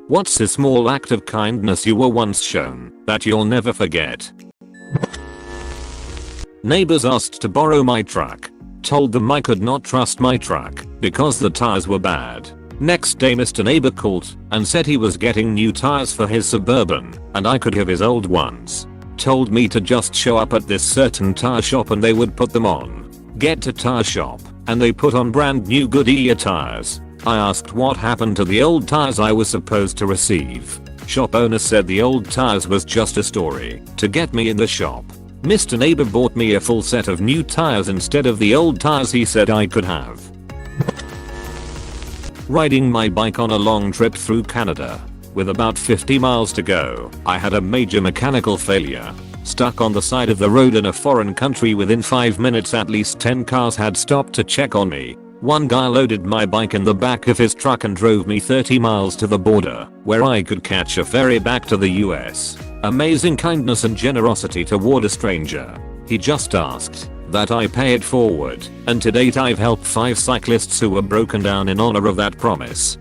What's a small act of kindness you were once shown that you'll never forget? Neighbors asked to borrow my truck. Told them I could not trust my truck because the tires were bad. Next day Mr. Neighbor called and said he was getting new tires for his Suburban and I could have his old ones. Told me to just show up at this certain tire shop and they would put them on. Get to tire shop and they put on brand new Goodyear tires. I asked what happened to the old tires I was supposed to receive. Shop owner said the old tires was just a story to get me in the shop. Mr. Neighbor bought me a full set of new tires instead of the old tires he said I could have. Riding my bike on a long trip through Canada. With about 50 miles to go, I had a major mechanical failure. Stuck on the side of the road in a foreign country. Within 5 minutes at least 10 cars had stopped to check on me. One guy loaded my bike in the back of his truck and drove me 30 miles to the border, where I could catch a ferry back to the US. Amazing kindness and generosity toward a stranger. He just asked that I pay it forward, and to date I've helped 5 cyclists who were broken down in honor of that promise.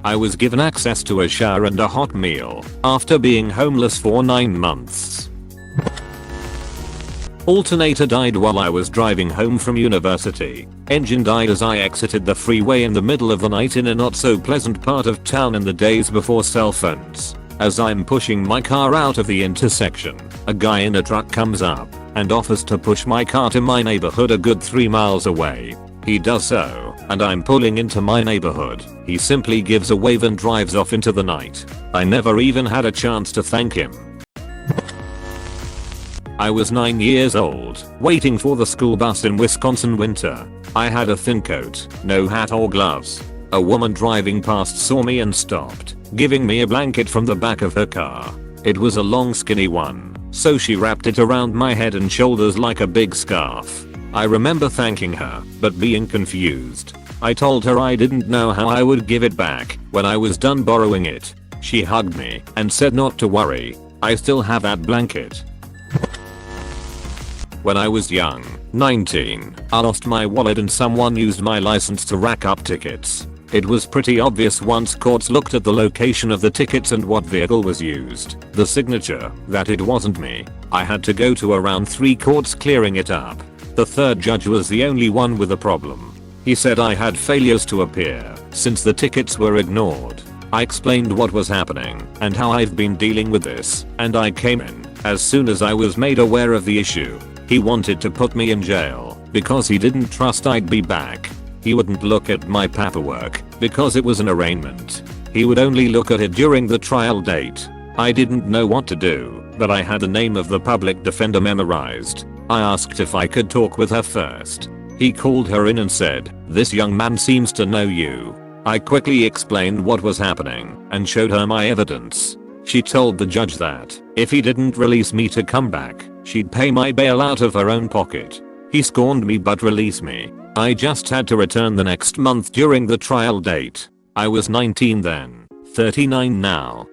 I was given access to a shower and a hot meal after being homeless for 9 months. Alternator died while I was driving home from university. Engine died as I exited the freeway in the middle of the night in a not so pleasant part of town in the days before cell phones. As I'm pushing my car out of the intersection, a guy in a truck comes up and offers to push my car to my neighborhood a good 3 miles away. He does so, and I'm pulling into my neighborhood. He simply gives a wave and drives off into the night. I never even had a chance to thank him. I was 9 years old, waiting for the school bus in Wisconsin winter. I had a thin coat, no hat or gloves. A woman driving past saw me and stopped, giving me a blanket from the back of her car. It was a long skinny one, so she wrapped it around my head and shoulders like a big scarf. I remember thanking her, but being confused. I told her I didn't know how I would give it back when I was done borrowing it. She hugged me and said not to worry, I still have that blanket. When I was young, 19, I lost my wallet and someone used my license to rack up tickets. It was pretty obvious once courts looked at the location of the tickets and what vehicle was used, the signature, that it wasn't me. I had to go to around 3 courts clearing it up. The third judge was the only one with a problem. He said I had failures to appear since the tickets were ignored. I explained what was happening and how I've been dealing with this, and I came in as soon as I was made aware of the issue. He wanted to put me in jail because he didn't trust I'd be back. He wouldn't look at my paperwork because it was an arraignment. He would only look at it during the trial date. I didn't know what to do, but I had the name of the public defender memorized. I asked if I could talk with her first. He called her in and said, "This young man seems to know you." I quickly explained what was happening and showed her my evidence. She told the judge that if he didn't release me to come back, she'd pay my bail out of her own pocket. He scorned me but released me. I just had to return the next month during the trial date. I was 19 then, 39 now.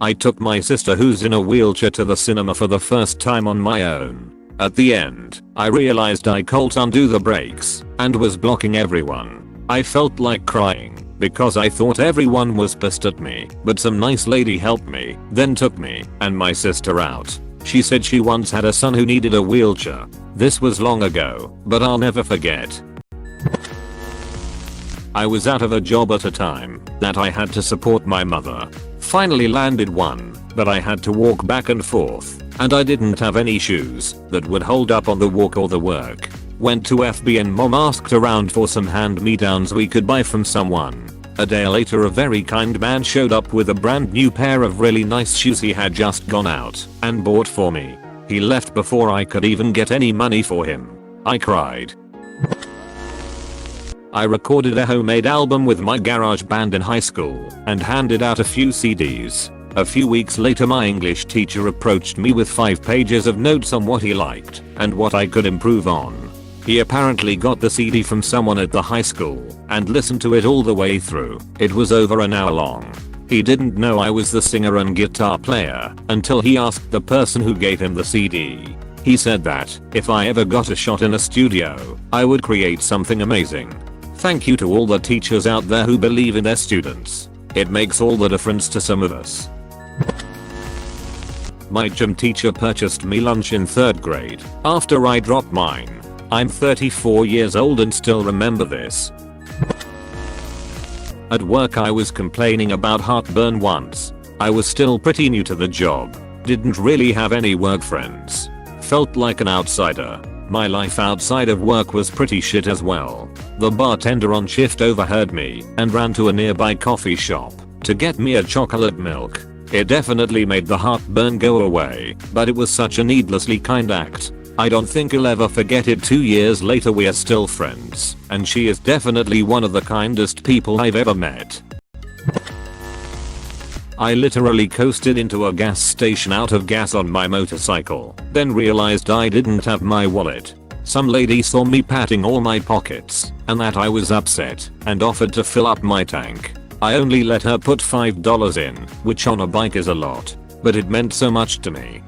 I took my sister who's in a wheelchair to the cinema for the first time on my own. At the end, I realized I couldn't undo the brakes and was blocking everyone. I felt like crying because I thought everyone was pissed at me, but some nice lady helped me, then took me and my sister out. She said she once had a son who needed a wheelchair. This was long ago, but I'll never forget. I was out of a job at a time that I had to support my mother. Finally landed one, but I had to walk back and forth, and I didn't have any shoes that would hold up on the walk or the work. Went to FB and mom asked around for some hand-me-downs we could buy from someone. A day later a very kind man showed up with a brand new pair of really nice shoes he had just gone out and bought for me. He left before I could even get any money for him. I cried. I recorded a homemade album with my garage band in high school and handed out a few CDs. A few weeks later my English teacher approached me with 5 pages of notes on what he liked and what I could improve on. He apparently got the CD from someone at the high school and listened to it all the way through. It was over an hour long. He didn't know I was the singer and guitar player until he asked the person who gave him the CD. He said that if I ever got a shot in a studio, I would create something amazing. Thank you to all the teachers out there who believe in their students. It makes all the difference to some of us. My gym teacher purchased me lunch in 3rd grade after I dropped mine. I'm 34 years old and still remember this. At work I was complaining about heartburn once. I was still pretty new to the job. Didn't really have any work friends. Felt like an outsider. My life outside of work was pretty shit as well. The bartender on shift overheard me and ran to a nearby coffee shop to get me a chocolate milk. It definitely made the heartburn go away, but it was such a needlessly kind act. I don't think I'll ever forget it. 2 years later we are still friends, and she is definitely one of the kindest people I've ever met. I literally coasted into a gas station out of gas on my motorcycle, then realized I didn't have my wallet. Some lady saw me patting all my pockets, and that I was upset, and offered to fill up my tank. I only let her put $5 in, which on a bike is a lot, but it meant so much to me.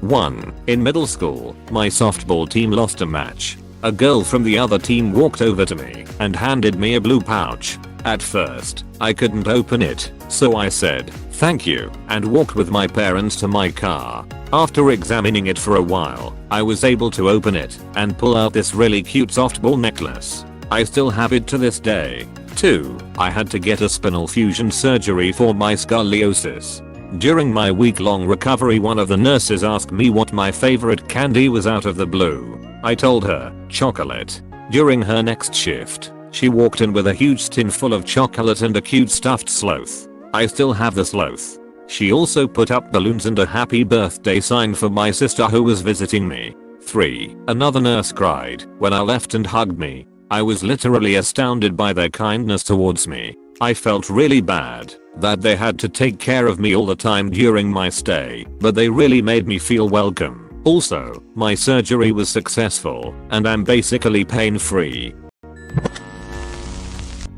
1. In middle school, my softball team lost a match. A girl from the other team walked over to me and handed me a blue pouch. At first, I couldn't open it, so I said, "Thank you," and walked with my parents to my car. After examining it for a while, I was able to open it and pull out this really cute softball necklace. I still have it to this day. 2. I had to get a spinal fusion surgery for my scoliosis. During my week-long recovery, one of the nurses asked me what my favorite candy was out of the blue. I told her, chocolate. During her next shift, she walked in with a huge tin full of chocolate and a cute stuffed sloth. I still have the sloth. She also put up balloons and a happy birthday sign for my sister who was visiting me. 3. Another nurse cried when I left and hugged me. I was literally astounded by their kindness towards me. I felt really bad that they had to take care of me all the time during my stay, but they really made me feel welcome. Also, my surgery was successful, and I'm basically pain-free.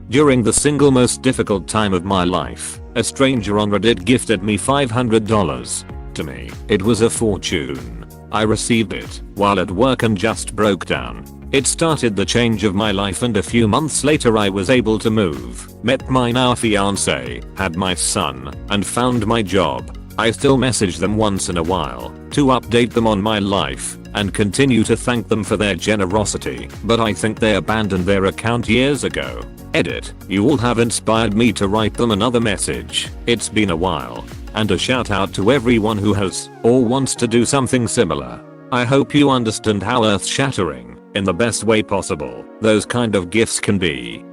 During the single most difficult time of my life, a stranger on Reddit gifted me $500. To me, it was a fortune. I received it while at work and just broke down. It started the change of my life, and a few months later I was able to move, met my now fiance, had my son, and found my job. I still message them once in a while to update them on my life and continue to thank them for their generosity, but I think they abandoned their account years ago. Edit. You all have inspired me to write them another message. It's been a while. And a shout out to everyone who has or wants to do something similar. I hope you understand how earth-shattering, in the best way possible, those kind of gifts can be.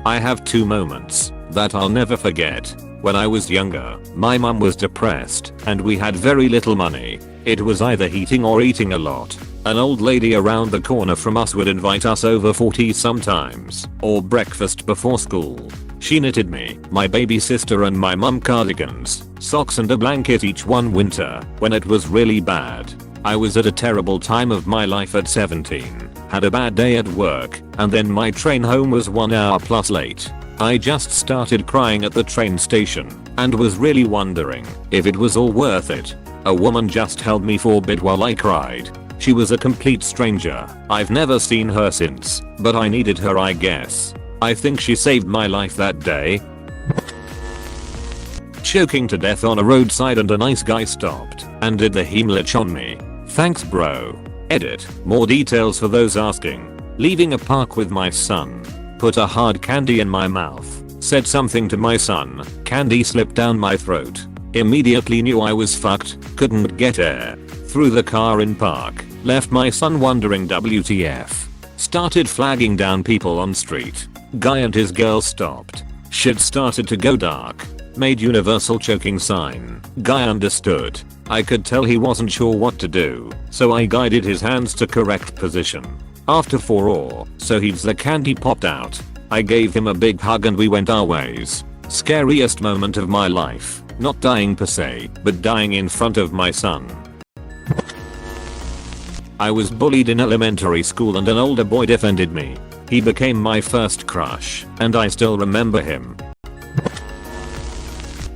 I have 2 moments that I'll never forget. When I was younger, my mum was depressed and we had very little money. It was either eating or eating a lot. An old lady around the corner from us would invite us over for tea sometimes, or breakfast before school. She knitted me, my baby sister and my mum cardigans, socks and a blanket each one winter when it was really bad. I was at a terrible time of my life at 17, had a bad day at work, and then my train home was 1 hour plus late. I just started crying at the train station and was really wondering if it was all worth it. A woman just held me for a bit while I cried. She was a complete stranger. I've never seen her since, but I needed her, I guess. I think she saved my life that day. Choking to death on a roadside and a nice guy stopped and did the Heimlich on me. Thanks bro. Edit. More details for those asking. Leaving a park with my son. Put a hard candy in my mouth. Said something to my son. Candy slipped down my throat. Immediately knew I was fucked. Couldn't get air. Threw the car in park. Left my son wondering WTF. Started flagging down people on street. Guy and his girl stopped. Shit started to go dark. Made universal choking sign. Guy understood. I could tell he wasn't sure what to do, so I guided his hands to correct position. After 4 or so heaves the candy popped out. I gave him a big hug and we went our ways. Scariest moment of my life. Not dying per se, but dying in front of my son. I was bullied in elementary school and an older boy defended me. He became my first crush, and I still remember him.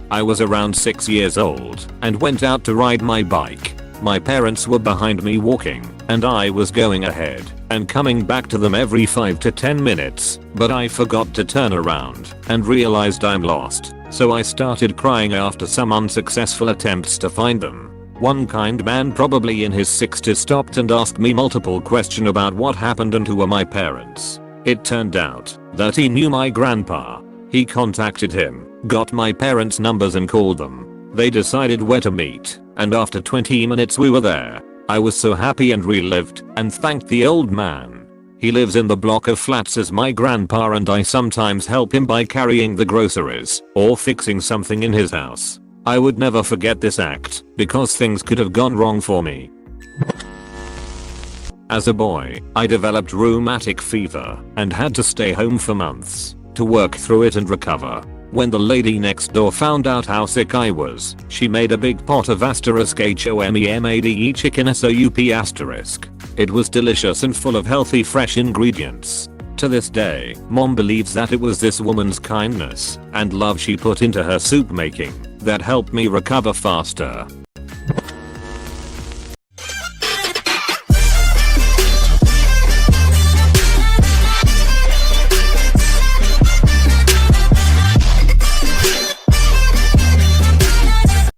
I was around 6 years old and went out to ride my bike. My parents were behind me walking, and I was going ahead and coming back to them every 5 to 10 minutes, but I forgot to turn around and realized I'm lost, so I started crying after some unsuccessful attempts to find them. One kind man probably in his 60s stopped and asked me multiple questions about what happened and who were my parents. It turned out that he knew my grandpa. He contacted him, got my parents' numbers and called them. They decided where to meet, and after 20 minutes we were there. I was so happy and relived and thanked the old man. He lives in the block of flats as my grandpa, and I sometimes help him by carrying the groceries or fixing something in his house. I would never forget this act because things could have gone wrong for me. As a boy, I developed rheumatic fever and had to stay home for months to work through it and recover. When the lady next door found out how sick I was, she made a big pot of *HOMEMADE chicken SOUP*. It was delicious and full of healthy fresh ingredients. To this day, mom believes that it was this woman's kindness and love she put into her soup making that helped me recover faster.